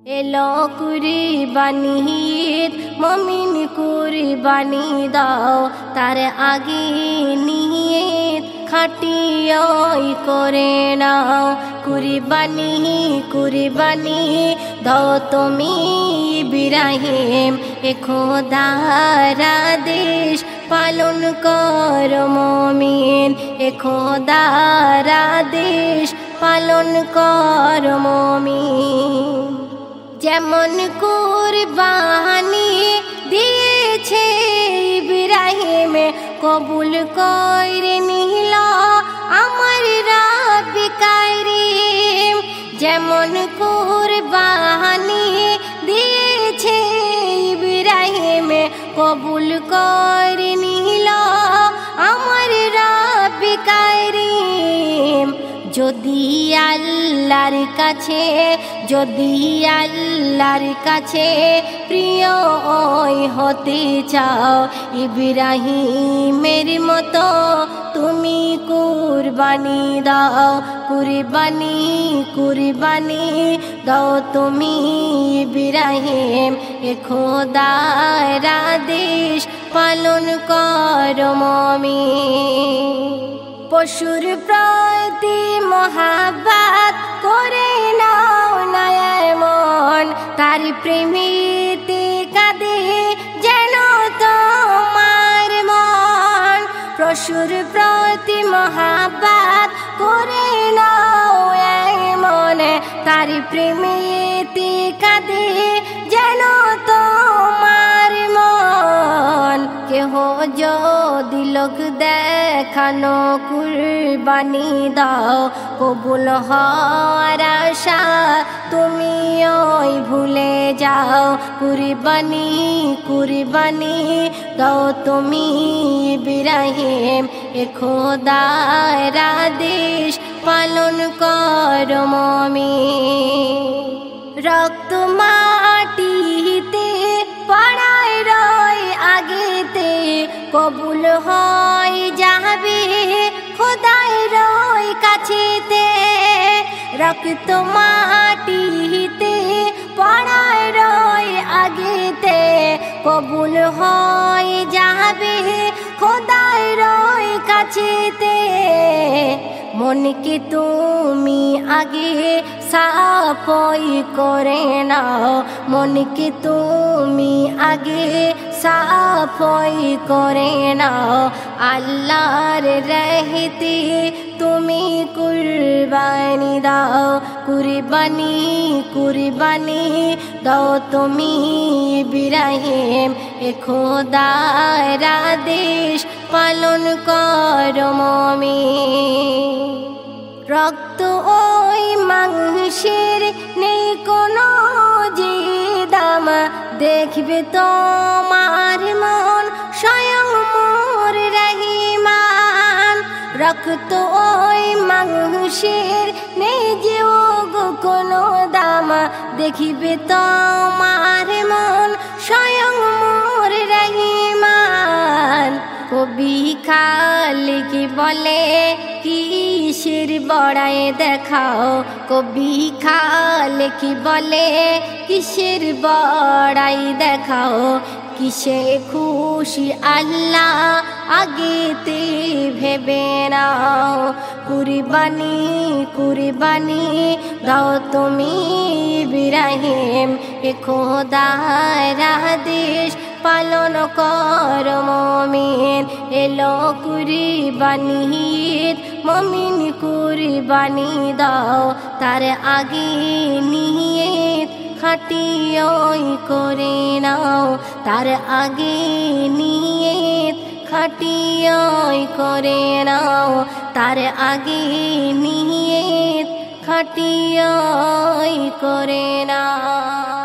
এলো কুরবানি ঈদ মমিন কুরবানি দাও তার আগে নিয়ত খাটিয়াই করে নাও। কুরবানি কুরবানি দাও তুমি ইব্রাহিম এ খোদার আদেশ পালন কর মমিন এ খোদার আদেশ পালন কর মমিন। যেমন কুরবানি দিয়েছে ইব্রাহিম কবুল করে নিল আমার রব কারীম। যেমন কুরবানি দিয়েছে ইব্রাহিম কবুল করে নিল আমার রব কারীম। যদি আল্লাহর কাছে প্রিয় হতে চাও ইব্রাহিমের মতো তুমি কুরবানি দাও। কুরবানি দাও তুমি ইব্রাহিম এ খোদার আদেশ পালন কর মমিন। পশুর প্রতি মহাব্বত করে নাও না এমন তার প্রেমেতে কাঁদে যেন তোমার মন। পশুর প্রতি মহাব্বত করে নাও এমন তার প্রেমেতে কাঁদে যেন তোমার মন। কেহ যদি লোক দেখানো কুরবানি দাও কবুল হওয়ার আশা তুমি ওই ভুলে যাও। কুরবানি দাও তুমি ইব্রাহিম এ খোদার আদেশ পালন কর মমিন। রক্ত মাটিতে পড়ায় রয় আগেতে কবুল হয় যাবে খোদার রয় কাছেতে। রক্ত মাটিতে পড়ায় রয় আগেতে কবুল হয় যাবে খোদার রয় কাছেতে। মনকে তুমি আগে সাফই করে নাও মনকে তুমি আগে সাফই করে নাও। আল্লাহর রহমতে তুমি কুরবানি দাও। কুরবানি দাও তুমি ইব্রাহিম এ খোদার আদেশ পালন কর মমিন। রক্ত ওই মাংসের নেই কোনো যে দাম দেখবে তোমার মন স্বয়ং মোর রহিমান। রক্ত ওই মাংসের নেই যে কোনো দাম দেখিবে তোমার মন স্বয়ং মোর রহিমান। কবি খালিক বলে কিসের বড়াই দেখাও কবি খালিক বলে কিসের বড়াই দেখাও। কিসে খুশি আল্লাহ আগেতে ভেবে নাও। কুরবানি দাও তুমি ইব্রাহিম এ খোদার আদেশ পালন কর মমিন। এলো কুরবানি ঈদ মমিন কুরবানি দাও তার আগে নিয়ত খাটিয়াই করে নাও। তার আগে নিয়ত খাটিয়াই করে নাও। তার আগে নিয়ত খাটিয়াই করে নাও।